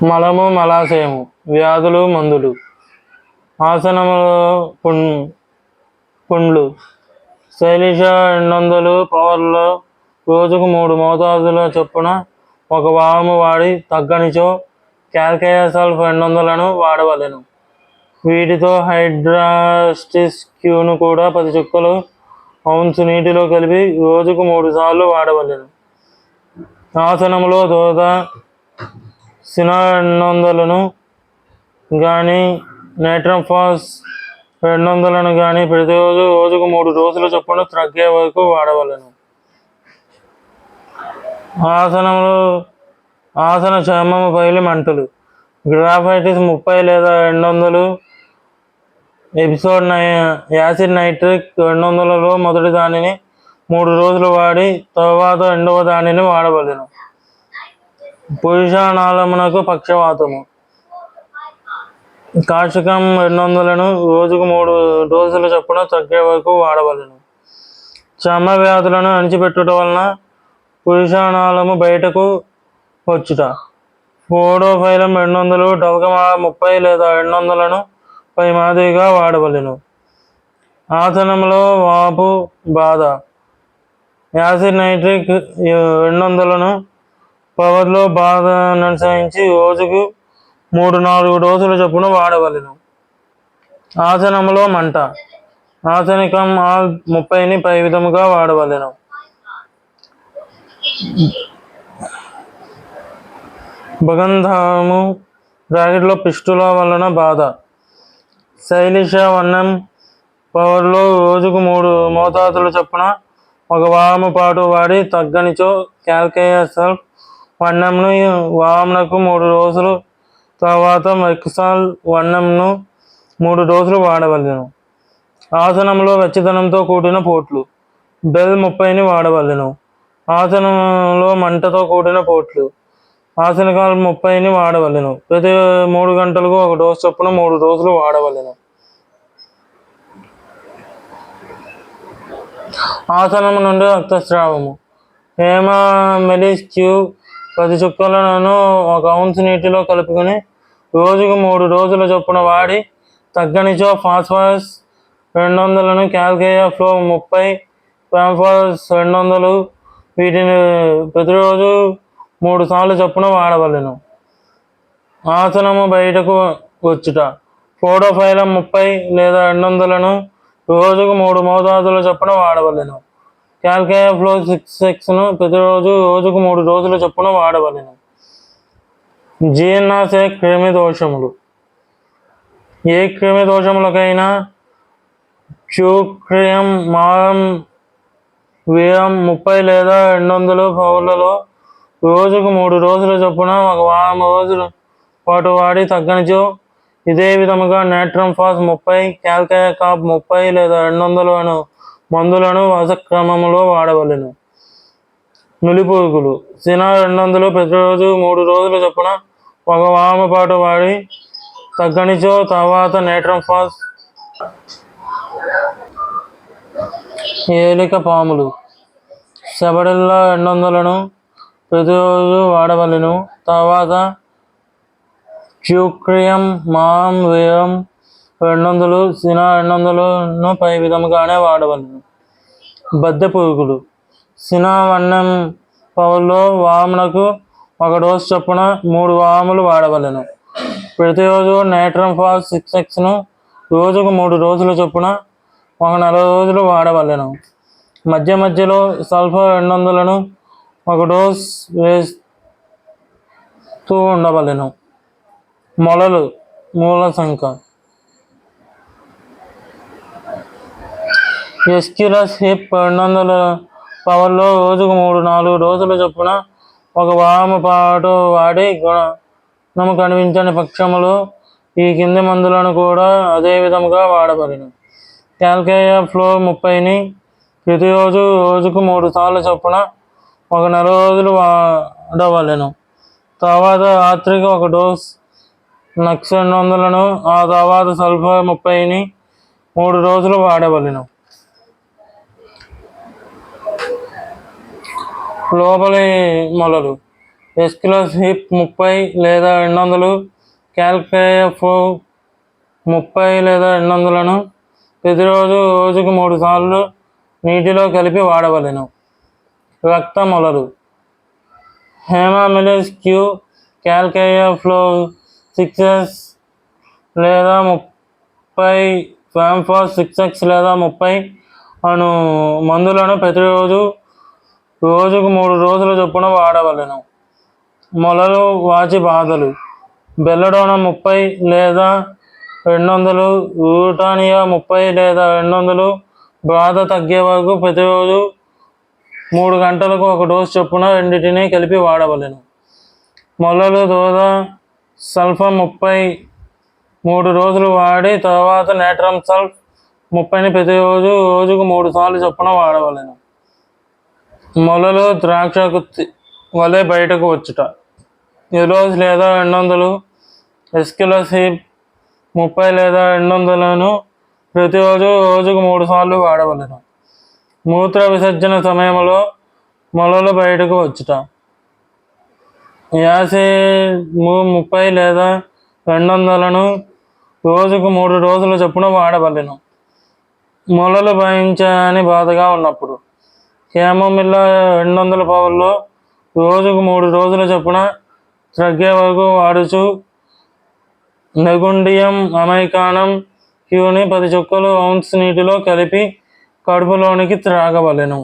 మలము మలాశయము వ్యాధులు మందులు ఆసనములో పుండ్లు శైలిష 200 పవర్లో రోజుకు 3 మోతాదుల చొప్పున ఒక వాము వాడి తగ్గనిచో క్యాల్కైయసల్ఫ్ 200లను వాడవలెను. వీటితో హైడ్రాస్టిస్ క్యూను కూడా 10 చుక్కలు ఔన్సు నీటిలో కలిపి రోజుకు 3 సార్లు వాడవలెను. ఆసనములో దోద సినా 200లను కానీ నైట్రమ్ఫాస్ 200లను కానీ ప్రతిరోజు రోజుకు 3 రోజుల చొప్పున తగ్గే వరకు వాడవలెను. ఆసన చర్మము పైలి మంటలు గ్రాఫైటిస్ 30 లేదా 200 ఎపిసోడ్ యాసిడ్ నైట్రిక్ 200లో మొదటి దానిని 3 రోజులు వాడి తరువాత రెండవ దానిని వాడవలెను. పురుషానాళమునకు పక్షవాతము కాషకం 200లను రోజుకు 3 డోసుల చొప్పున తగ్గే వరకు వాడవలెను. చర్మ వ్యాధులను అణిచిపెట్టుట వలన పురుషానాళము బయటకు వచ్చుట ఫోడోఫైలం 200 డవకమా 30 లేదా 200లను పై మాదిరిగా వాడవలెను. ఆసనంలో వాపు బాధ యాసిడ్ నైట్రిక్ 200లను పవర్లో బాధను అనుసరించి రోజుకు 3-4 డోసుల చొప్పున వాడవలెను. ఆసనములో మంట ఆసనికం 30ని పై విధముగా వాడవలెను. భగంధము బ్రాకెట్లో పిస్టుల వలన బాధ శైలిష 1 పవర్లో రోజుకు 3 మోతాదుల చొప్పున ఒక వారము పాటు వాడి తగ్గనిచో క్యాల్కైయసల్ఫ్ 1 వారమునకు 3 రోజులు తర్వాత మెక్సాల్ 1 3 డోసులు వాడవలెను. ఆసనంలో వెచ్చదనంతో కూడిన పోట్లు బెల్ 30ని వాడవలెను. ఆసనంలో మంటతో కూడిన పోట్లు ఆసనికాల్ 30ని వాడవలెను. ప్రతి 3 గంటలకు 1 డోసు చొప్పున 3 రోజులు వాడవలెను. ఆసనము నుండి రక్తస్రావము హేమమెలిస్ ట్యూబ్ 10 చుక్కలను 1 ఔన్స్ నీటిలో కలుపుకొని రోజుకు 3 రోజుల చొప్పున వాడి తగ్గనిచో ఫాస్ఫరస్ 200లను క్యాల్కైయ ఫ్లో 30 పాంఫాస్ 200 వీటిని ప్రతిరోజు 3 సార్లు చొప్పున వాడవలెను. ఆసనము బయటకు వచ్చుట ఫోడోఫైలం 30 లేదా 200లను రోజుకు 3 మోతాదుల చొప్పున వాడవలెను. క్యాల్కైయ ఫ్లో 6ను ప్రతిరోజు రోజుకు 3 రోజుల చొప్పున వాడవలెను. జీర్ణాశయ క్రిమి దోషములు ఏ క్రిమి దోషములకైనా క్యూక్రియం మారం వీరం 30 లేదా 200 పౌర్లలో రోజుకు 3 రోజుల చొప్పున 1 వారం రోజుల పాటు వాడి తగ్గనిచో ఇదే విధముగా నైట్రమ్ఫాస్ 30 క్యాల్కైయ కాప్ 30 లేదా 200 అను మందులను వరుస క్రమములో వాడవలెను. నులిపురుగులు సినా 200 ప్రతిరోజు 3 రోజుల చొప్పున 1 వారము పాటు వాడి తగ్గనిచో తర్వాత నైట్రమ్ఫాస్. ఏలిక పాములు సెబడెల్లా 200లను ప్రతిరోజు వాడవలెను. తర్వాత క్యూక్రియం మారం వీరం 200 సినా 200ను పై విధముగానే వాడవలెను. బద్దె పురుగులు సినా 1 పవర్లో వారమునకు 1 డోసు చొప్పున 3 వారములు వాడవలెను. ప్రతిరోజు నైట్రమ్ఫాస్ 6xను రోజుకు 3 రోజుల చొప్పున 1 నెల రోజులు వాడవలెను. మధ్య మధ్యలో సల్ఫర్ 200లను 1 డోసు వేస్తూ ఉండవలెను. మొలలు మూలశంక ఎస్క్యులస్ హిప్ 200 పవర్లో రోజుకు 3-4 రోజుల చొప్పున 1 వారము పాటు వాడి గుణము కనిపించని పక్షములో ఈ కింది మందులను కూడా అదే విధముగా వాడవలెను. క్యాల్కైయ ఫ్లో 30ని ప్రతిరోజు రోజుకు 3 సార్లు చొప్పున 1 నెల రోజులు వాడవలెను. తర్వాత రాత్రికి 1 డోసు నక్స్ 200లను ఆ తర్వాత సల్ఫర్ 30ని 3 రోజులు వాడవలెను. లోపలి మొలలు ఎస్కిలోస్ హిప్ 30 లేదా 200, క్యాల్కైఫో 30 లేదా 200లను ప్రతిరోజు రోజుకు 3 సార్లు నీటిలో కలిపి వాడవలెను. రక్త మొలలు హేమామిలిస్ క్యూ, క్యాల్కైఫ్లో 6S లేదా 30, ఫ్యాంఫాస్ 6X లేదా 30 అను మందులను ప్రతిరోజు రోజుకు 3 రోజుల చొప్పున వాడవలెను. మొలలు వాచి బాధలు బెల్లడోనా 30 లేదా 200, రూటానియా 30 లేదా 200 బాధ తగ్గే వరకు ప్రతిరోజు 3 గంటలకు 1 డోసు చొప్పున రెండింటినీ కలిపి వాడవలెను. మొలలు దోద సల్ఫర్ 30 3 రోజులు వాడి తర్వాత నేట్రమ్ సల్ఫ్ 30ని ప్రతిరోజు రోజుకు 3 సార్లు చొప్పున వాడవలెను. మొలలు ద్రాక్షకు వలె బయటకు వచ్చుట ఎలోస్ లేదా 200, ఎస్కిలోస్ హిప్ 30 లేదా 200లను ప్రతిరోజు రోజుకు 3 సార్లు వాడవలెను. మూత్ర విసర్జన సమయంలో మొలలు బయటకు వచ్చుట యాసిడ్ 30 లేదా 200లను రోజుకు 3 రోజుల చొప్పున వాడవలెను. మొలలు భరించని బాధగా ఉన్నప్పుడు క్యామోమిల్లా 200 పవర్లో రోజుకు 3 రోజుల చొప్పున తగ్గే వరకు వాడుచు నెగుండియం అమైకానం క్యూని 10 చుక్కలు ounce నీటిలో కలిపి కడుపులోనికి త్రాగవలెను.